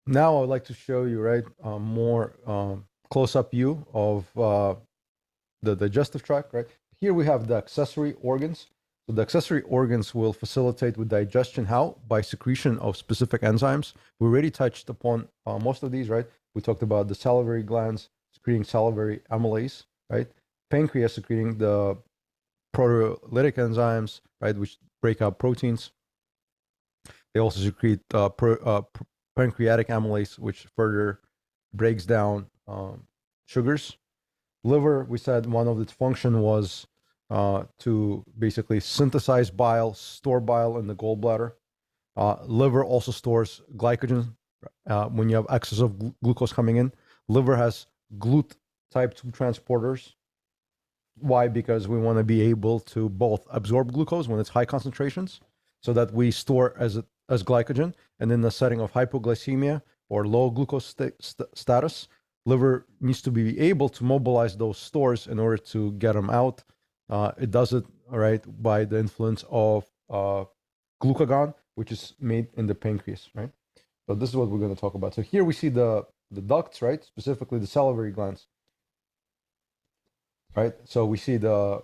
Now I would like to show you, right, more close-up view of the digestive tract, right? Here we have the accessory organs. So the accessory organs will facilitate with digestion. How? By secretion of specific enzymes. We already touched upon most of these, right? We talked about the salivary glands secreting salivary amylase, right? Pancreas secreting the proteolytic enzymes, right, which break up proteins. They also secrete pancreatic amylase, which further breaks down sugars. Liver, we said one of its function was to basically synthesize bile, store bile in the gallbladder. Liver also stores glycogen when you have excess of glucose coming in. Liver has GLUT type 2 transporters. Why? Because we want to be able to both absorb glucose when it's high concentrations so that we store as glycogen, and in the setting of hypoglycemia or low glucose status, liver needs to be able to mobilize those stores in order to get them out. It does it, right, by the influence of glucagon, which is made in the pancreas, right? So this is what we're going to talk about. So here we see the ducts, right, specifically the salivary glands, right? So we see the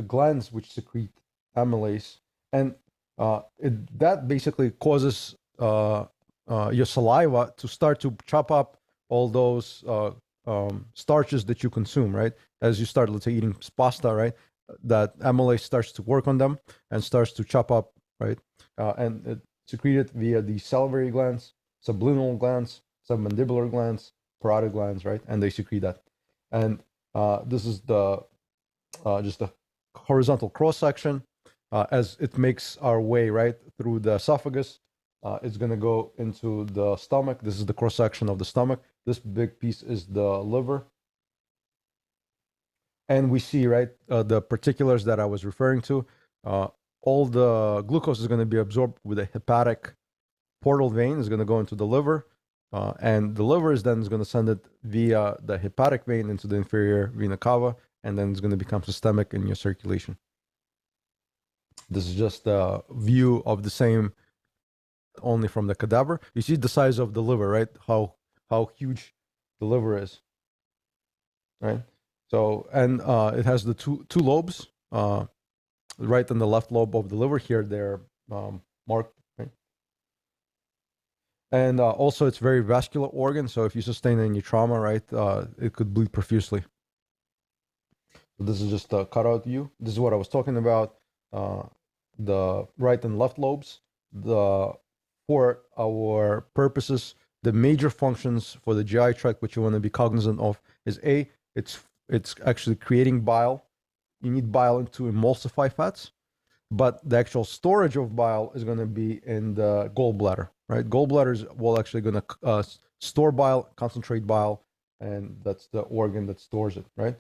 glands which secrete amylase, and that basically causes your saliva to start to chop up all those starches that you consume, right? As you start, let's say, eating pasta, right? That amylase starts to work on them and starts to chop up, right? And it secreted via the salivary glands, subliminal glands, submandibular glands, parotid glands, right? And they secrete that. And this is the just a horizontal cross section. As it makes our way right through the esophagus, it's going to go into the stomach. This is the cross section of the stomach. This big piece is the liver. And we see, right, the particulars that I was referring to. All the glucose is going to be absorbed with a hepatic portal vein. Is going to go into the liver. And the liver is then going to send it via the hepatic vein into the inferior vena cava, and then it's going to become systemic in your circulation. This is just a view of the same, only from the cadaver. You see the size of the liver, right? How huge the liver is, right? So, and it has the two lobes, right and the left lobe of the liver. Here they're marked, right? And also it's very vascular organ. So if you sustain any trauma, right, it could bleed profusely. So this is just a cutout view. This is what I was talking about. The right and left lobes. For our purposes, the major functions for the GI tract, which you want to be cognizant of, is A, it's actually creating bile. You need bile to emulsify fats, but the actual storage of bile is going to be in the gallbladder, right? Gallbladder is actually going to store bile, concentrate bile, and that's the organ that stores it, right?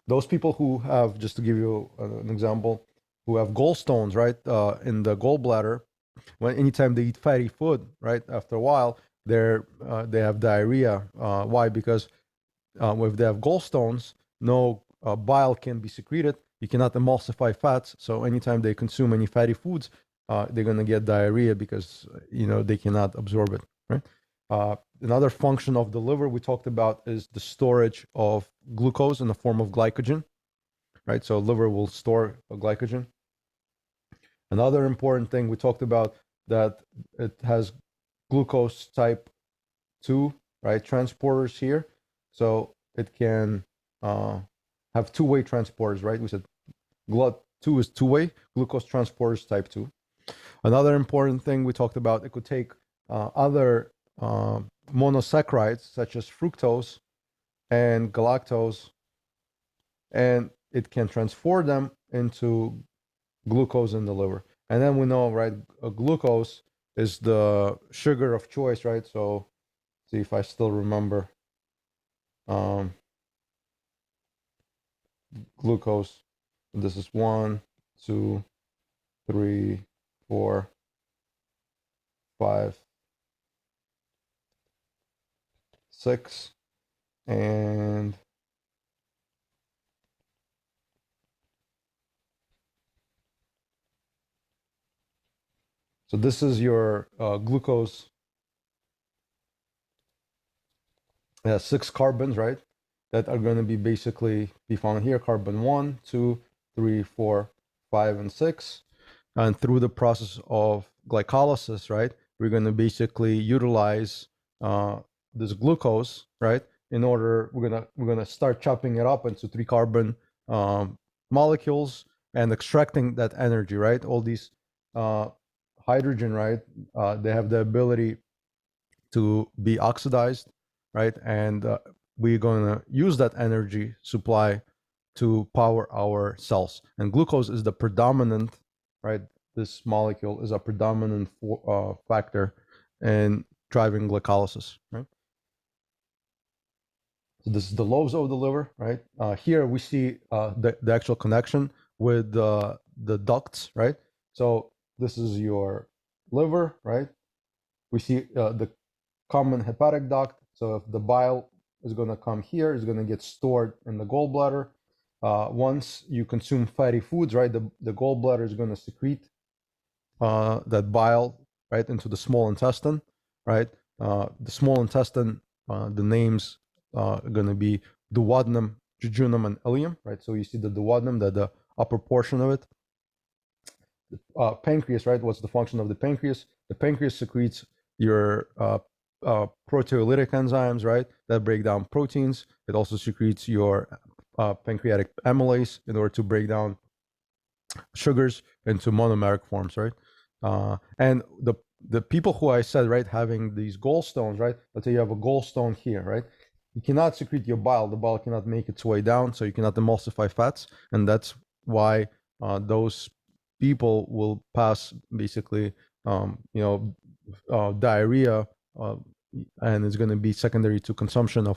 Those people who have, just to give you an example, who have gallstones, right, in the gallbladder, anytime they eat fatty food, right, after a while, they have diarrhea. Why? Because if they have gallstones, no bile can be secreted. You cannot emulsify fats. So anytime they consume any fatty foods, they're going to get diarrhea because they cannot absorb it, right? Another function of the liver we talked about is the storage of glucose in the form of glycogen, right? So liver will store glycogen. Another important thing we talked about, that it has glucose type 2, right, transporters here. So it can have two-way transporters, right? We said GLUT2 is two-way, glucose transporters type 2. Another important thing we talked about, it could take other monosaccharides such as fructose and galactose, and it can transform them into glucose in the liver. And then we know, right, glucose is the sugar of choice, right? So see if I still remember glucose. This is 1, 2, 3, 4, 5, 6, and so this is your glucose It has 6 carbons, right? That are going to be basically be found here: carbon 1, 2, 3, 4, 5, and 6. And through the process of glycolysis, right, we're going to basically utilize this glucose, right? In order, we're gonna start chopping it up into 3 carbon molecules and extracting that energy, right? All these hydrogen, right? They have the ability to be oxidized, right? And we're going to use that energy supply to power our cells. And glucose is the predominant, right? This molecule is a predominant factor in driving glycolysis, right? So this is the lobes of the liver, right? Here we see the actual connection with the ducts, right? So this is your liver, right? We see the common hepatic duct. So if the bile is going to come here, it's going to get stored in the gallbladder. Once you consume fatty foods, right, the gallbladder is going to secrete that bile, right, into the small intestine, right? The small intestine, the names are going to be duodenum, jejunum, and ileum, right? So you see the duodenum, the upper portion of it. Pancreas, right? What's the function of the pancreas? The pancreas secretes your proteolytic enzymes, right, that break down proteins. It also secretes your pancreatic amylase in order to break down sugars into monomeric forms, right? And the people who I said, right, having these gallstones, right? Let's say you have a gallstone here, right? You cannot secrete your bile. The bile cannot make its way down, so you cannot emulsify fats, and that's why those people will pass basically, diarrhea, and it's going to be secondary to consumption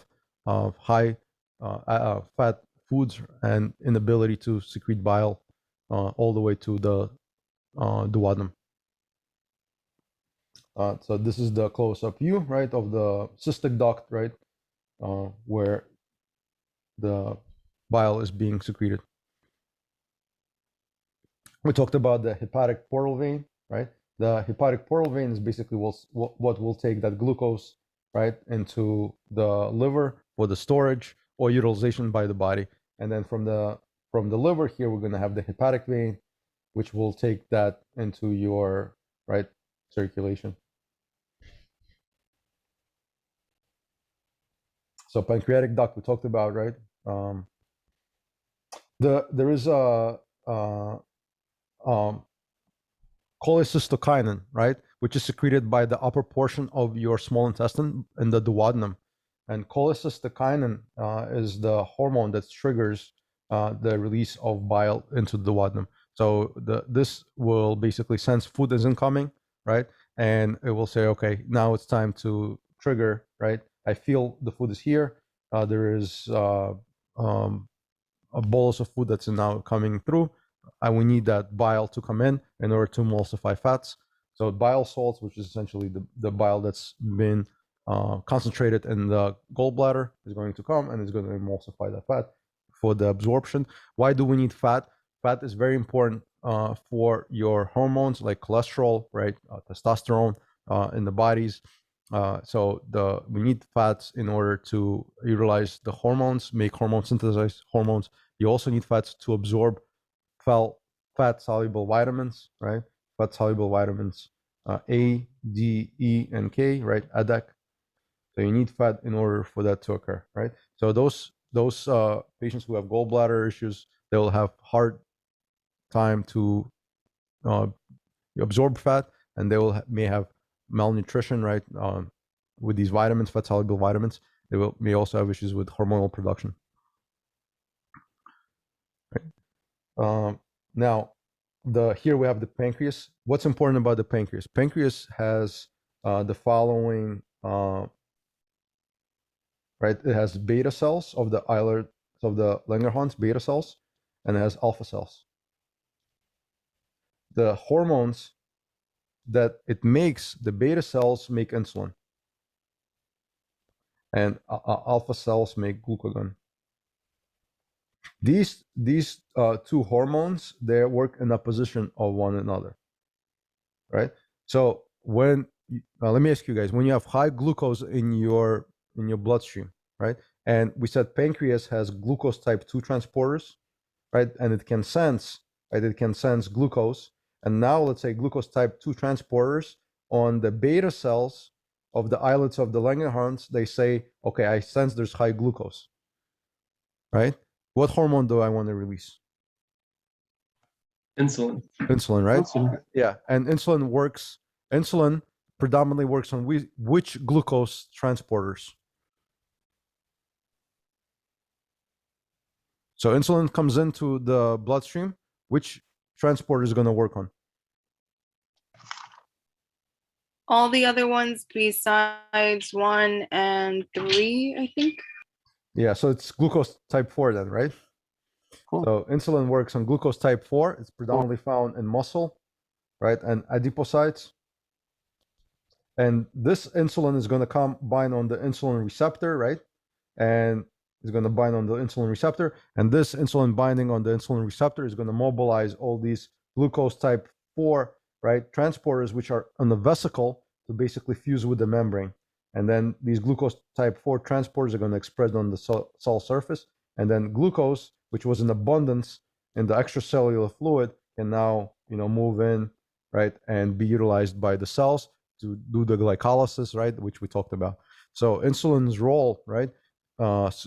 of high fat foods and inability to secrete bile all the way to the duodenum. So this is the close-up view, right, of the cystic duct, right, where the bile is being secreted. We talked about the hepatic portal vein, right? The hepatic portal vein is basically what will take that glucose, right, into the liver for the storage or utilization by the body. And then from the liver here, we're going to have the hepatic vein, which will take that into your, right, circulation. So pancreatic duct we talked about, right? There is a cholecystokinin, right, which is secreted by the upper portion of your small intestine in the duodenum. And cholecystokinin is the hormone that triggers the release of bile into the duodenum. So this will basically sense food isn't coming, right? And it will say, okay, now it's time to trigger, right? I feel the food is here. There is a bolus of food that's now coming through. And we need that bile to come in order to emulsify fats. So bile salts, which is essentially the bile that's been concentrated in the gallbladder, is going to come and is going to emulsify the fat for the absorption. Why do we need fat? Fat is very important for your hormones like cholesterol, right, testosterone in the bodies. So we need fats in order to utilize the hormones, make hormone synthesize hormones. You also need fats to absorb fat soluble vitamins, right? Fat soluble vitamins A, D, E, and K, right? ADEC. So you need fat in order for that to occur, right? So those patients who have gallbladder issues, they will have hard time to absorb fat, and they may have malnutrition, right? With these vitamins, fat soluble vitamins, they may also have issues with hormonal production. Right? Now, here we have the pancreas. What's important about the pancreas? Pancreas has the following, right? It has beta cells of the islet of the Langerhans, beta cells, and it has alpha cells. The hormones that it makes, the beta cells make insulin, and alpha cells make glucagon. These two hormones, they work in opposition of one another, right? So when let me ask you guys, when you have high glucose in your bloodstream, right? And we said pancreas has glucose type 2 transporters, right? And it can sense, right? It can sense glucose. And now let's say glucose type 2 transporters on the beta cells of the islets of the Langerhans, they say, okay, I sense there's high glucose, right? What hormone do I want to release? Insulin. Insulin, right? Insulin. Yeah, and insulin predominantly works on which glucose transporters? So insulin comes into the bloodstream, which transporter is going to work on? All the other ones besides 1 and 3, I think. Yeah, so it's glucose type 4 then, right? Cool. So insulin works on glucose type 4. It's predominantly found in muscle, right, and adipocytes. And this insulin is going to bind on the insulin receptor, right? And it's going to bind on the insulin receptor. And this insulin binding on the insulin receptor is going to mobilize all these glucose type 4, right, transporters, which are on the vesicle to basically fuse with the membrane. And then these glucose type 4 transporters are going to express on the cell surface. And then glucose, which was in abundance in the extracellular fluid, can now, move in, right, and be utilized by the cells to do the glycolysis, right, which we talked about. So insulin's role, right,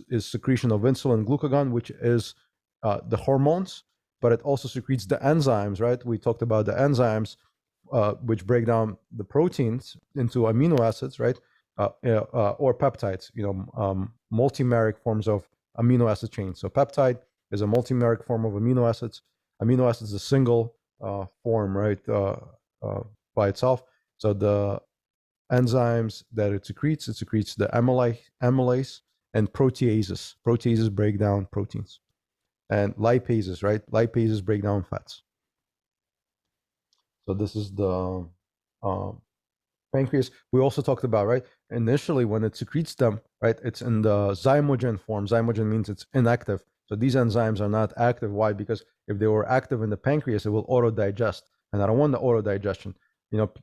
is secretion of insulin glucagon, which is the hormones, but it also secretes the enzymes, right? We talked about the enzymes, which break down the proteins into amino acids, right, or peptides, multimeric forms of amino acid chains. So peptide is a multimeric form of amino acids. Amino acids is a single form, right, by itself. So the enzymes that it secretes the amylase and proteases. Proteases break down proteins. And lipases, right? Lipases break down fats. So this is the pancreas. We also talked about, right? Initially, when it secretes them, right, it's in the zymogen form. Zymogen means it's inactive. So these enzymes are not active. Why? Because if they were active in the pancreas, it will auto-digest. And I don't want the auto-digestion.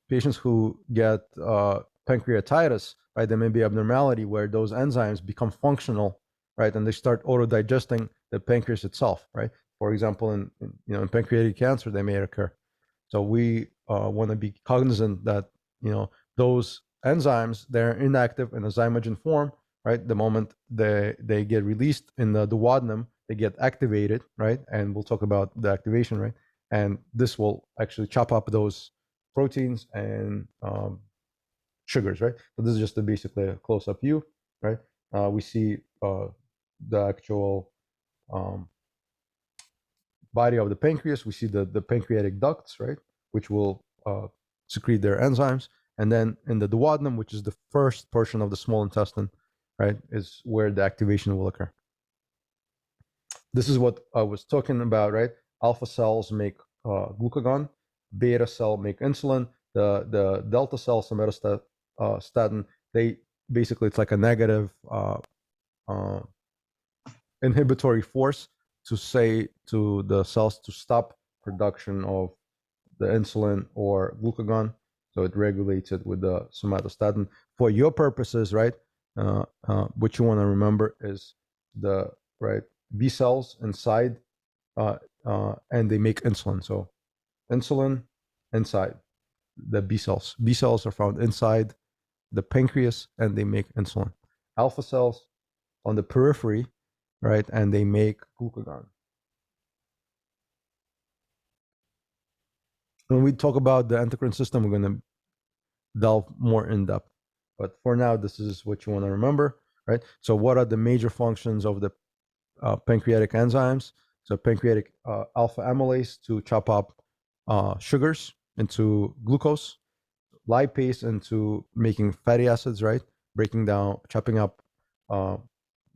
Patients who get pancreatitis, right, there may be abnormality where those enzymes become functional, right, and they start auto-digesting the pancreas itself, right? For example, in pancreatic cancer, they may occur. So we want to be cognizant that, those enzymes, they're inactive in a zymogen form, right? The moment they get released in the duodenum, they get activated, right? And we'll talk about the activation, right? And this will actually chop up those proteins and sugars, right? So this is just basically a close-up view, right? We see the actual body of the pancreas. We see the pancreatic ducts, right, which will secrete their enzymes. And then in the duodenum, which is the first portion of the small intestine, right, is where the activation will occur. This is what I was talking about, right? Alpha cells make glucagon, beta cell make insulin, the delta cell, somatostatin, they basically, it's like a negative inhibitory force to say to the cells to stop production of the insulin or glucagon. So it regulates it with the somatostatin. For your purposes, right, what you want to remember is the B cells inside, and they make insulin. So insulin inside the B cells. B cells are found inside the pancreas, and they make insulin. Alpha cells on the periphery, right, and they make glucagon. When we talk about the endocrine system, we're going to delve more in depth. But for now, this is what you want to remember, right? So what are the major functions of the pancreatic enzymes? So pancreatic alpha amylase to chop up sugars into glucose, lipase into making fatty acids, right? Chopping up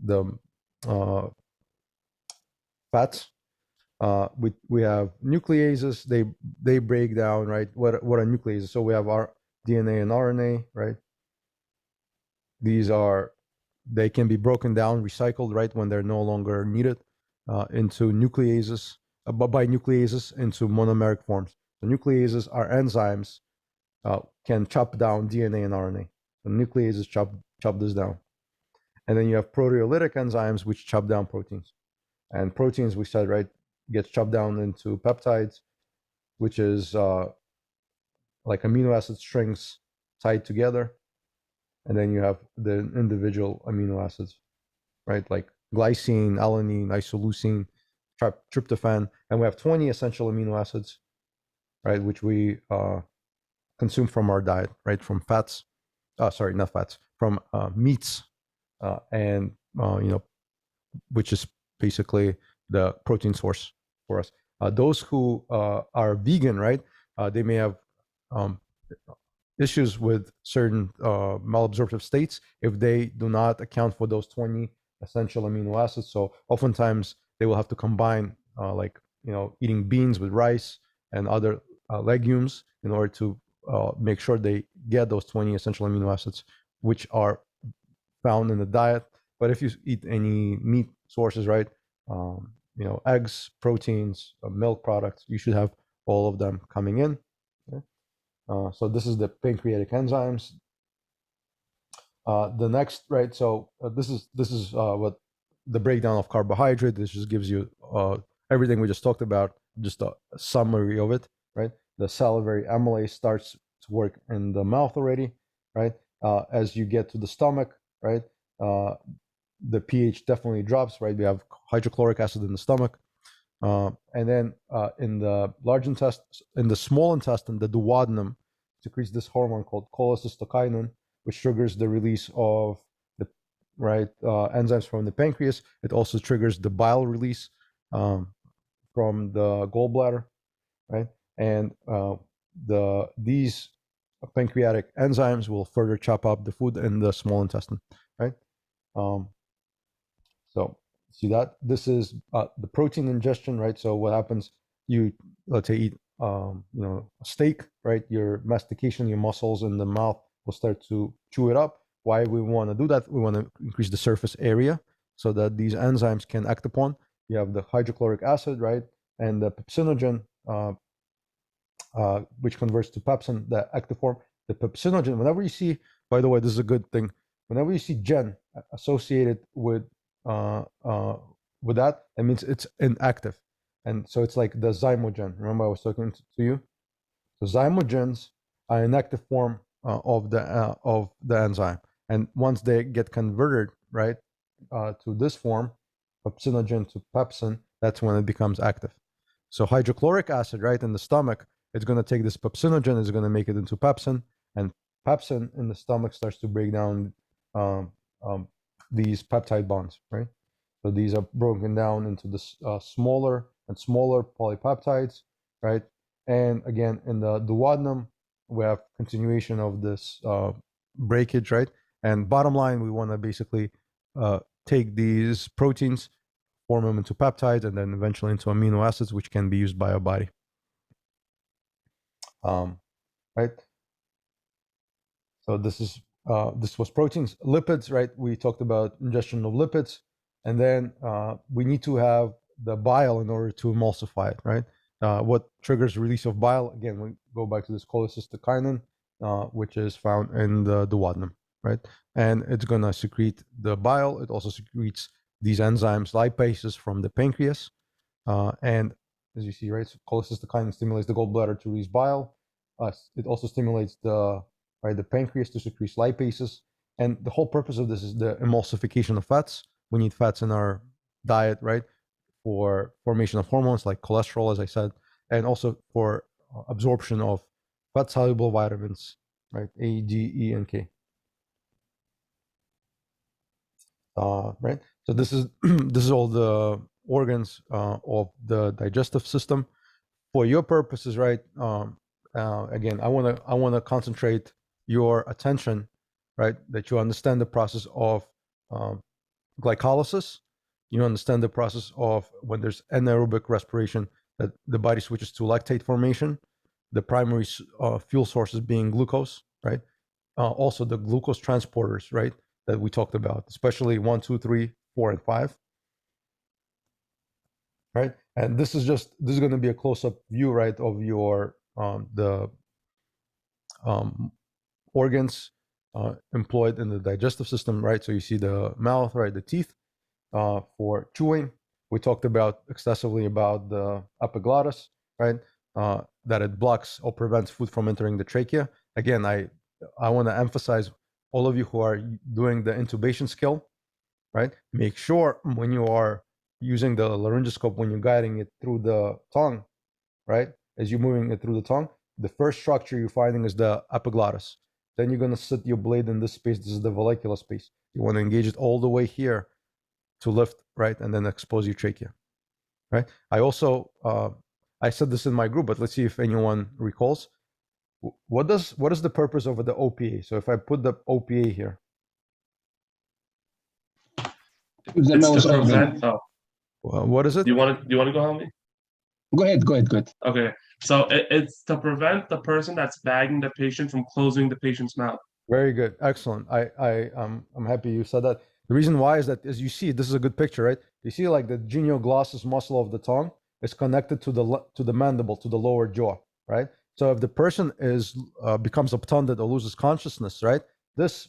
the fats. We have nucleases. They break down, right? What are nucleases? So we have our DNA and RNA, right? They can be broken down, recycled, right, when they're no longer needed, into nucleases, by nucleases into monomeric forms. So nucleases are enzymes, can chop down DNA and RNA. So nucleases chop this down. And then you have proteolytic enzymes, which chop down proteins. And proteins, we said, right, gets chopped down into peptides, which is like amino acid strings tied together. And then you have the individual amino acids, right, like glycine, alanine, isoleucine, tryptophan. And we have 20 essential amino acids, right, which we consume from our diet, right, from fats. Sorry, not fats, from meats, and which is basically the protein source for us. Those who are vegan, right, they may have issues with certain malabsorptive states if they do not account for those 20 essential amino acids. So oftentimes they will have to combine like eating beans with rice and other legumes in order to make sure they get those 20 essential amino acids, which are found in the diet. But if you eat any meat sources, right, eggs, proteins, milk products, you should have all of them coming in. Okay? So this is the pancreatic enzymes. The next, right, so this is what the breakdown of carbohydrate. This just gives you everything we just talked about, just a summary of it, right? The salivary amylase starts to work in the mouth already, right? As you get to the stomach, right, the pH definitely drops, right? We have hydrochloric acid in the stomach. And then in the large intestine, in the small intestine, the duodenum secretes this hormone called cholecystokinin, which triggers the release of the enzymes from the pancreas. It also triggers the bile release from the gallbladder, right? And these pancreatic enzymes will further chop up the food in the small intestine, right? So see that this is the protein ingestion, right? So what happens? You, let's say, eat a steak, right? Your mastication, your muscles in the mouth will start to chew it up. Why we want to do that? We want to increase the surface area so that these enzymes can act upon. You have the hydrochloric acid, right, and the pepsinogen, which converts to pepsin, the active form. The pepsinogen. Whenever you see, by the way, this is a good thing. Whenever you see gen associated with that, it means it's inactive, and so it's like the zymogen. Remember I was talking to you. So zymogens are an active form of the enzyme, and once they get converted, right, to this form, pepsinogen to pepsin, that's when it becomes active. So hydrochloric acid, right, in the stomach, it's going to take this pepsinogen, it's going to make it into pepsin, and pepsin in the stomach starts to break down these peptide bonds, right? So these are broken down into the smaller and smaller polypeptides, right? And again, in the duodenum, we have continuation of this breakage, right? And bottom line, we want to basically take these proteins, form them into peptides, and then eventually into amino acids, which can be used by our body. Right? So this was proteins. Lipids, right? We talked about ingestion of lipids, and then we need to have the bile in order to emulsify it, right? What triggers release of bile? Again, we go back to this cholecystokinin, which is found in the duodenum, right? And it's gonna secrete the bile. It also secretes these enzymes, lipases, from the pancreas, and as you see, right, so cholecystokinin stimulates the gallbladder to release bile. It also stimulates the pancreas to secrete lipases. And the whole purpose of this is the emulsification of fats. We need fats in our diet, right, for formation of hormones like cholesterol, as I said, and also for absorption of fat-soluble vitamins, right, A, D, E, and K. Right. So this is this is all the organs of the digestive system. For your purposes, right? Again, I wanna concentrate your attention, right? That you understand the process of glycolysis. You understand the process of when there's anaerobic respiration, that the body switches to lactate formation. The primary fuel sources being glucose, right? Also the glucose transporters, right, that we talked about, especially 1, 2, 3, 4, and 5. Right, and this is going to be a close-up view, right, of your the organs. employed in the digestive system, right? So you see the mouth, right, the teeth for chewing. We talked about extensively about the epiglottis, right? That it blocks or prevents food from entering the trachea. Again, I want to emphasize all of you who are doing the intubation skill, right? Make sure when you are using the laryngoscope, when you're guiding it through the tongue, right? As you're moving it through the tongue, the first structure you're finding is the epiglottis. Then you're going to sit your blade in this space. This is the vallecular space. You want to engage it all the way here to lift, right? And then expose your trachea, right? I also, I said this in my group, but let's see if anyone recalls. What is the purpose of the OPA? So if I put the OPA here. The It's nose to organ. prevent. Oh, What is it? do you want to go, Helmy? Go ahead. Okay, so it's to prevent the person that's bagging the patient from closing the patient's mouth. Very good, excellent. I'm happy you said that. The reason why is that, as you see, this is a good picture, right? You see, like the genioglossus muscle of the tongue is connected to the mandible, to the lower jaw, right? So if the person becomes obtunded or loses consciousness, right, this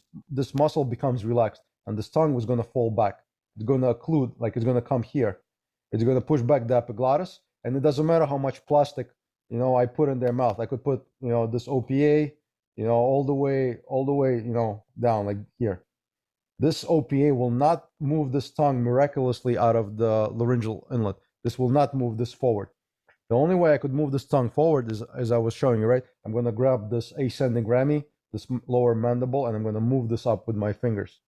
muscle becomes relaxed, and this tongue was going to fall back. It's going to occlude, like it's going to come here. It's going to push back the epiglottis, and it doesn't matter how much plastic, I put in their mouth. I could put, this OPA, all the way, down like here. This OPA will not move this tongue miraculously out of the laryngeal inlet. This will not move this forward. The only way I could move this tongue forward is, as I was showing you, right? I'm going to grab this ascending rami, this lower mandible, and I'm going to move this up with my fingers.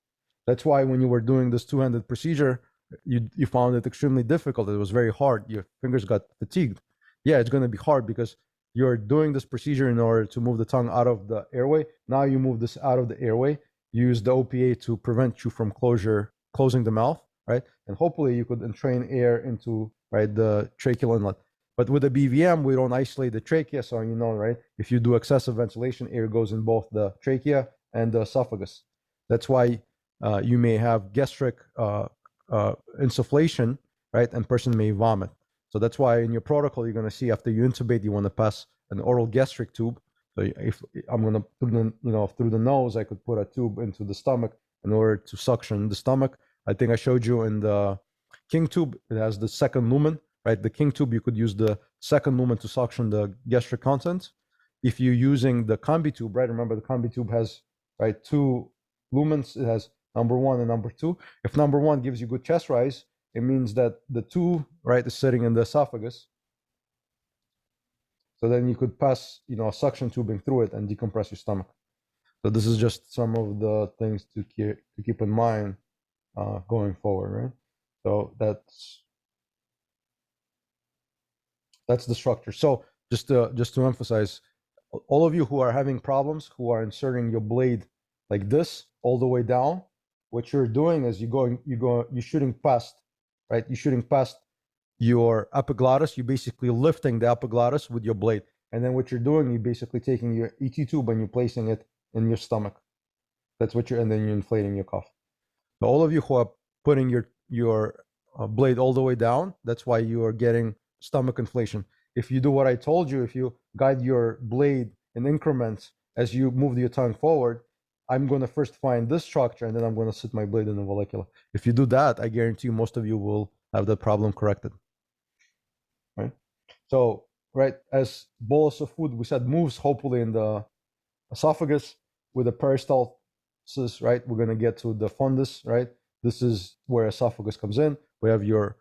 That's why when you were doing this two-handed procedure, you found it extremely difficult. It was very hard. Your fingers got fatigued. Yeah, it's going to be hard because you're doing this procedure in order to move the tongue out of the airway. Now you move this out of the airway. Use the OPA to prevent you from closing the mouth, right? And hopefully you could entrain air into, right, the tracheal inlet. But with the BVM, we don't isolate the trachea, so right? If you do excessive ventilation, air goes in both the trachea and the esophagus. That's why you may have gastric insufflation, right? And person may vomit. So that's why in your protocol, you're going to see after you intubate, you want to pass an oral gastric tube. So if I'm going to put through the nose, I could put a tube into the stomach in order to suction the stomach. I think I showed you in the King tube, it has the second lumen, right? The King tube, you could use the second lumen to suction the gastric contents. If you're using the combi tube, right? Remember the combi tube has, right, two lumens. It has number 1 and number 2. If number 1 gives you good chest rise, it means that the 2, right, is sitting in the esophagus. So then you could pass, a suction tubing through it and decompress your stomach. So this is just some of the things to keep in mind going forward, right? So that's the structure. So just to emphasize, all of you who are having problems, who are inserting your blade like this all the way down, what you're doing is you're shooting past, right? You're shooting past your epiglottis. You're basically lifting the epiglottis with your blade. And then what you're doing, you're basically taking your ET tube and you're placing it in your stomach. That's what and then you're inflating your cough. So all of you who are putting your blade all the way down, that's why you are getting stomach inflation. If you do what I told you, if you guide your blade in increments as you move your tongue forward, I'm going to first find this structure and then I'm going to sit my blade in the vallecula. If you do that, I guarantee you most of you will have that problem corrected. Right? So, right, as bolus of food, we said, moves hopefully in the esophagus with the peristalsis, right? We're going to get to the fundus, right? This is where esophagus comes in. We have your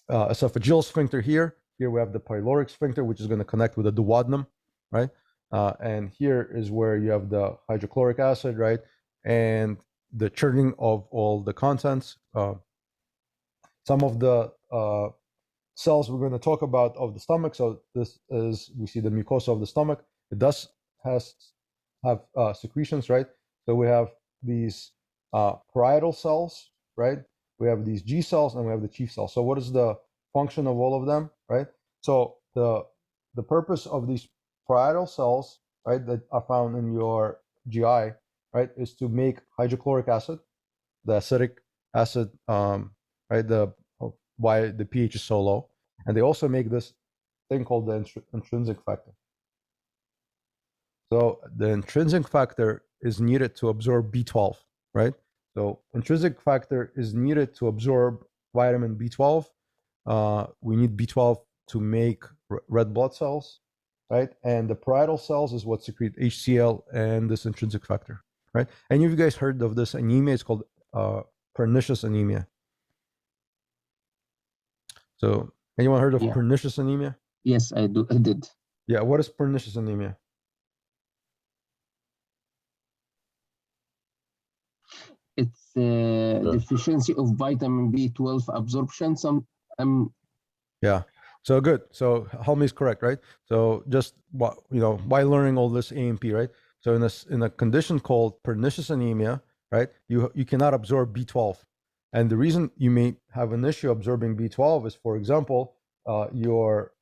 esophageal sphincter here. Here we have the pyloric sphincter, which is going to connect with the duodenum, right? And here is where you have the hydrochloric acid, right? And the churning of all the contents. Some of the cells we're going to talk about of the stomach. So this is, we see the mucosa of the stomach. It does have secretions, right? So we have these parietal cells, right? We have these G cells and we have the chief cells. So what is the function of all of them, right? So the purpose of these parietal cells, right, that are found in your GI, right, is to make hydrochloric acid, the acetic acid, right, why the pH is so low. And they also make this thing called the intrinsic factor. So the intrinsic factor is needed to absorb B12, right? So intrinsic factor is needed to absorb vitamin B12. We need B12 to make red blood cells, right? And the parietal cells is what secrete HCl and this intrinsic factor, right? Any of you guys heard of this anemia? It's called pernicious anemia. So anyone heard of Yeah. pernicious anemia? Yes, I did. Yeah, what is pernicious anemia? It's deficiency of vitamin B12 absorption. Yeah. So good. So Helmi is correct, right? So just by learning all this AMP, right? So in a condition called pernicious anemia, right? You cannot absorb B12, and the reason you may have an issue absorbing B12 is, for example, your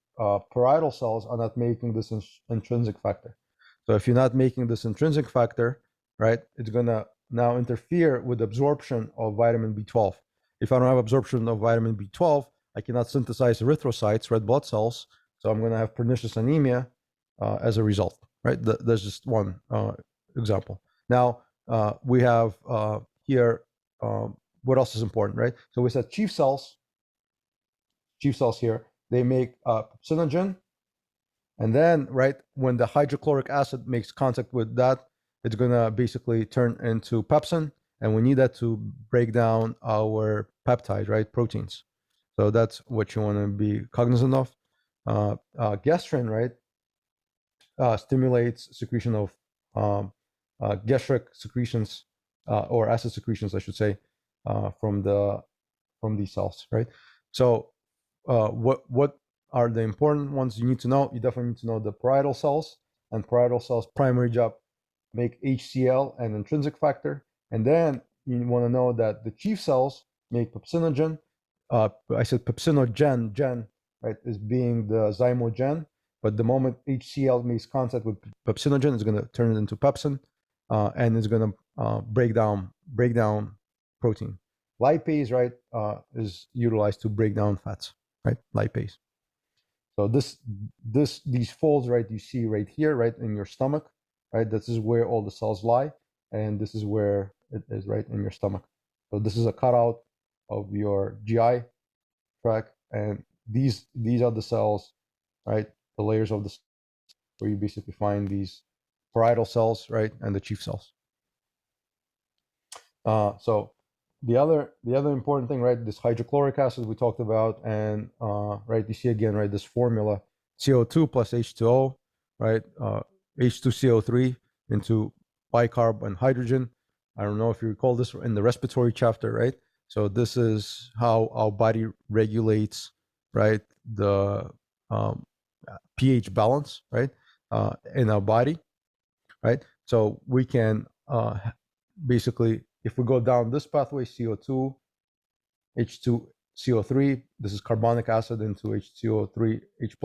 parietal cells are not making this intrinsic factor. So if you're not making this intrinsic factor, right, it's gonna now interfere with absorption of vitamin B12. If I don't have absorption of vitamin B12, I cannot synthesize erythrocytes, red blood cells, so I'm going to have pernicious anemia as a result, right? There's just one example. Now, we have here, what else is important, right? So we said chief cells here, they make pepsinogen, and then, right, when the hydrochloric acid makes contact with that, it's going to basically turn into pepsin, and we need that to break down our peptide, right, proteins. So that's what you want to be cognizant of. Gastrin, right, stimulates secretion of gastric secretions or acid secretions, I should say, from these cells, right? So what are the important ones you need to know? You definitely need to know the parietal cells, and parietal cells' primary job make HCl and intrinsic factor, and then you want to know that the chief cells make pepsinogen. I said pepsinogen, right, is being the zymogen, but the moment HCl makes contact with pepsinogen, it's going to turn it into pepsin, and it's going to break down protein. Lipase, right, is utilized to break down fats, right? Lipase. So these folds, right, you see right here, right, in your stomach, right? This is where all the cells lie, and this is where it is, right, in your stomach. So this is a cutout of your GI tract, and these are the cells, right? The layers of the where you basically find these parietal cells, right, and the chief cells. So the other important thing, right, this hydrochloric acid we talked about, and right, you see again, right, this formula, CO2 plus H2O, right, H2CO3 into bicarb and hydrogen. I don't know if you recall this in the respiratory chapter, right? So this is how our body regulates, right, the pH balance, right, in our body, right? So we can basically, if we go down this pathway, CO2, H2, CO3, this is carbonic acid into HCO3, H+,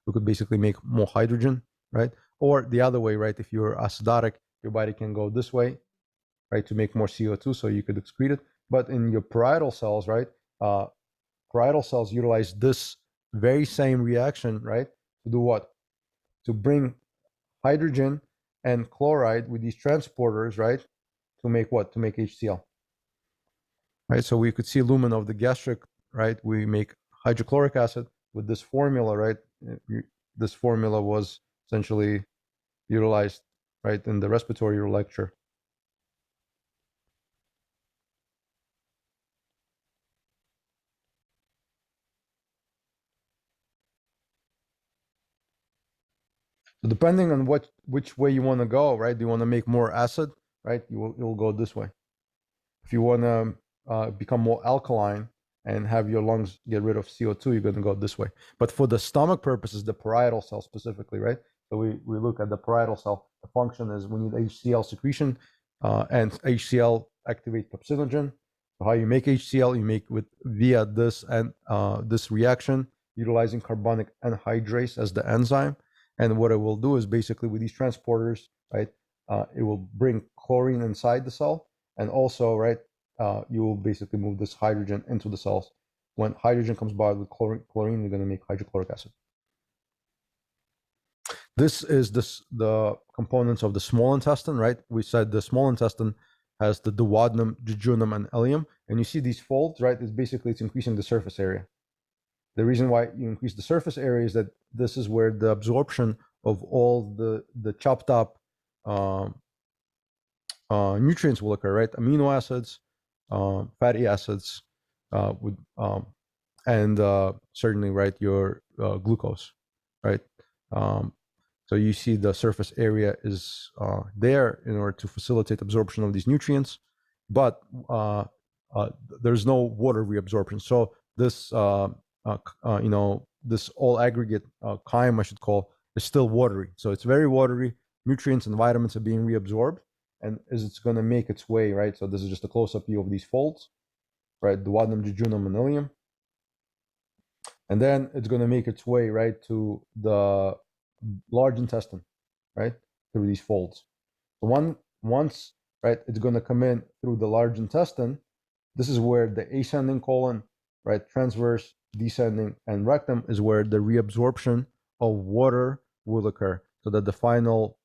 we could basically make more hydrogen, right? Or the other way, right? If you're acidotic, your body can go this way, right, to make more CO2, so you could excrete it. But in your parietal cells, right, parietal cells utilize this very same reaction, right, to do what? To bring hydrogen and chloride with these transporters, right, to make what? To make HCl, right? So we could see lumen of the gastric, right? We make hydrochloric acid with this formula, right? This formula was essentially utilized, right, in the respiratory lecture. So depending on which way you want to go, right? Do you want to make more acid, right? You'll go this way. If you want to become more alkaline and have your lungs get rid of CO2, you're going to go this way. But for the stomach purposes, the parietal cell specifically, right? So we look at the parietal cell. The function is we need HCl secretion, and HCl activate pepsinogen. So how you make HCl? You make via this and this reaction utilizing carbonic anhydrase as the enzyme. And what it will do is basically with these transporters, right? It will bring chlorine inside the cell, and also, right, you will basically move this hydrogen into the cells. When hydrogen comes by with chlorine, you're going to make hydrochloric acid. This is the components of the small intestine, right? We said the small intestine has the duodenum, jejunum, and ileum, and you see these folds, right? It's increasing the surface area. The reason why you increase the surface area is that this is where the absorption of all the chopped up nutrients will occur, right? Amino acids, fatty acids, and certainly, right, your glucose, right? So you see the surface area is there in order to facilitate absorption of these nutrients, but there's no water reabsorption. So this, this all aggregate chyme, I should call, is still watery. So it's very watery. Nutrients and vitamins are being reabsorbed, and as it's going to make its way, right? So this is just a close-up view of these folds, right? Duodenum, jejunum, and ileum. And then it's going to make its way, right, to the large intestine, right, through these folds. So once, right, it's going to come in through the large intestine. This is where the ascending colon, right, transverse, descending, and rectum is where the reabsorption of water will occur, so that the final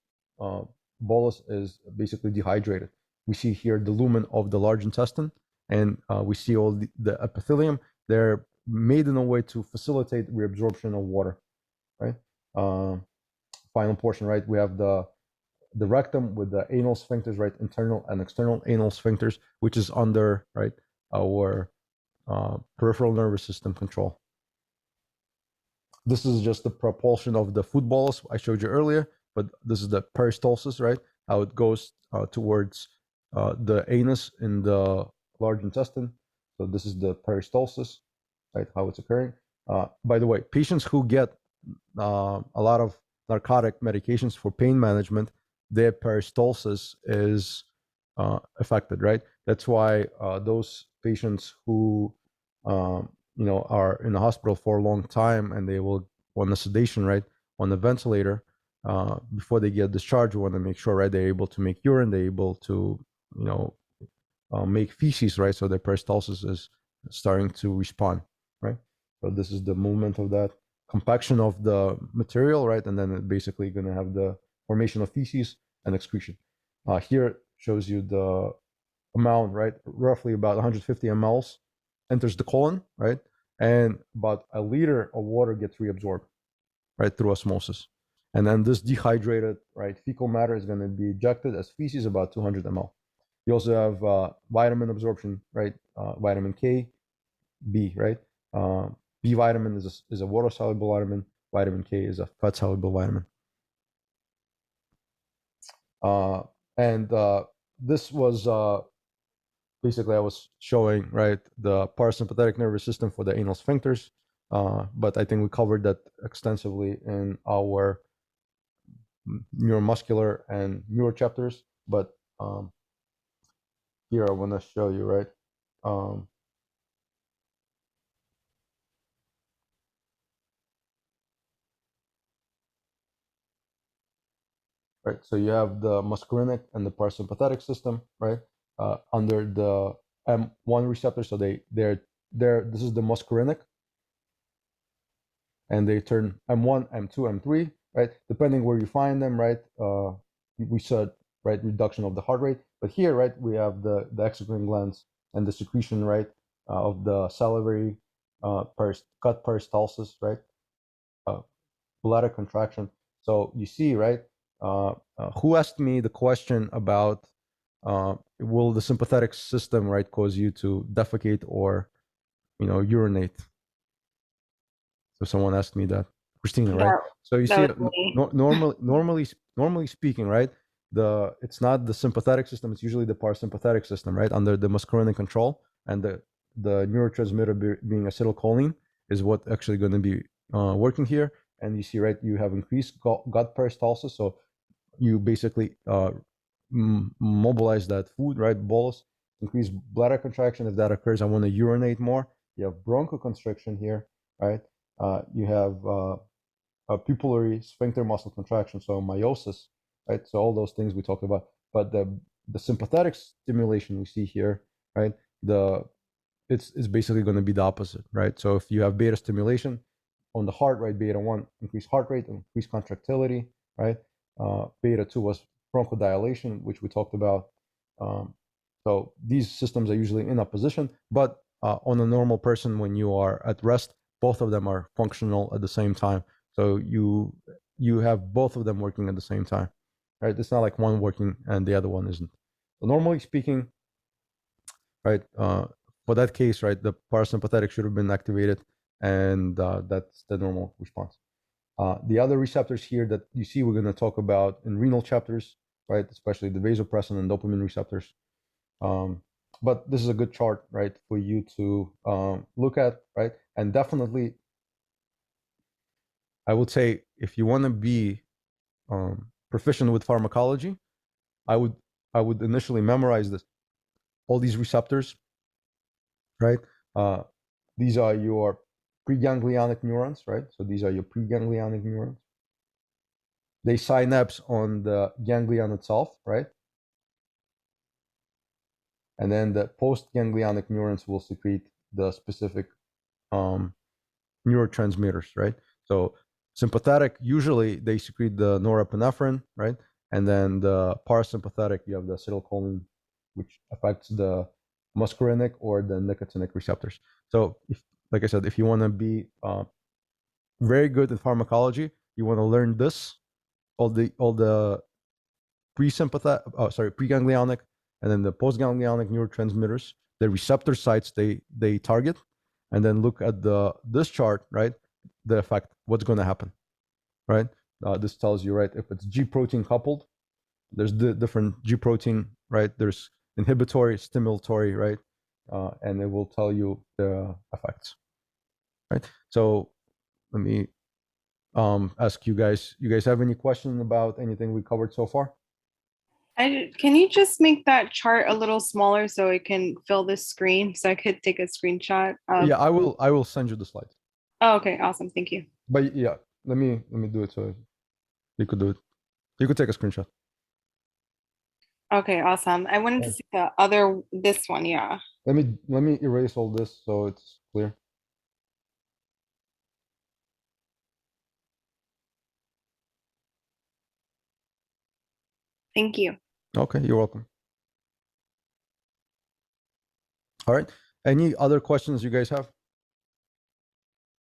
bolus is basically dehydrated. We see here the lumen of the large intestine, and we see all the epithelium. They're made in a way to facilitate reabsorption of water, right? Final portion, right? We have the rectum with the anal sphincters, right? Internal and external anal sphincters, which is under, right, our peripheral nervous system control. This is just the propulsion of the food bolus I showed you earlier, but this is the peristalsis, right? How it goes towards the anus in the large intestine. So this is the peristalsis, right? How it's occurring. By the way, patients who get a lot of narcotic medications for pain management, their peristalsis is affected, right? That's why those patients who are in the hospital for a long time and they will on the sedation, right, on the ventilator, before they get discharged, we want to make sure, right, they're able to make urine, they're able to make feces, right? So their peristalsis is starting to respond, right? So this is the movement of that compaction of the material, right? And then it's basically going to have the formation of feces and excretion. Here shows you the amount, right? Roughly about 150 mLs enters the colon, right? And about a liter of water gets reabsorbed, right, through osmosis. And then this dehydrated, right, fecal matter is going to be ejected as feces, about 200 ml. You also have vitamin absorption, right? Vitamin K, B, right? B vitamin is a water-soluble vitamin. Vitamin K is a fat-soluble vitamin. And this was basically I was showing, right, the parasympathetic nervous system for the anal sphincters. But I think we covered that extensively in our neuromuscular and neuro chapters. But here I want to show you, right? Right, so you have the muscarinic and the parasympathetic system, right, under the M1 receptor. So they're this is the muscarinic, and they turn M1, M2, M3, right, depending where you find them, right. We said, right, reduction of the heart rate, but here, right, we have the exocrine glands and the secretion, right, of the salivary gut peristalsis, right, bladder contraction. So you see, right, who asked me the question about will the sympathetic system, right, cause you to defecate or urinate? So someone asked me that, Christina, right? So you see, normally speaking, right, it's not the sympathetic system, it's usually the parasympathetic system, right, under the muscarinic control, and the neurotransmitter being acetylcholine is what actually going to be working here. And you see, right, you have increased gut peristalsis, so you basically mobilize that food, right, bolus, increase bladder contraction. If that occurs, I want to urinate more. You have bronchoconstriction here, right? You have a pupillary sphincter muscle contraction, so meiosis, right? So all those things we talked about. But the sympathetic stimulation we see here, right? It's basically going to be the opposite, right? So if you have beta stimulation on the heart, right, beta 1, increased heart rate, increased contractility, right? Beta 2 was bronchodilation, which we talked about. So these systems are usually in opposition, but on a normal person, when you are at rest, both of them are functional at the same time. So you have both of them working at the same time, right? It's not like one working and the other one isn't. So normally speaking, right, for that case, right, the parasympathetic should have been activated, and that's the normal response. The other receptors here that you see we're going to talk about in renal chapters, right, especially the vasopressin and dopamine receptors. But this is a good chart, right, for you to look at, right? And definitely, I would say if you want to be proficient with pharmacology, I would initially memorize this, all these receptors, right? These are your preganglionic neurons, right? So these are your preganglionic neurons. They synapse on the ganglion itself, right? And then the postganglionic neurons will secrete the specific neurotransmitters, right? So sympathetic, usually they secrete the norepinephrine, right? And then the parasympathetic, you have the acetylcholine, which affects the muscarinic or the nicotinic receptors. So, like I said, if you want to be very good at pharmacology, you want to learn this, all the preganglionic, and then the postganglionic neurotransmitters, the receptor sites they target, and then look at this chart, right? The effect, what's going to happen, right? This tells you, right, if it's G protein coupled, there's the different G protein, right? There's inhibitory, stimulatory, right? And it will tell you the effects, right? So let me ask you guys have any questions about anything we covered so far? Can you just make that chart a little smaller so it can fill the screen so I could take a screenshot of... Yeah, I will send you the slides. Oh, okay, awesome, thank you. But yeah, let me do it so you could do it. You could take a screenshot. Okay, awesome. I wanted to see this one, yeah. Let me erase all this so it's clear. Thank you. Okay, you're welcome. All right. Any other questions you guys have?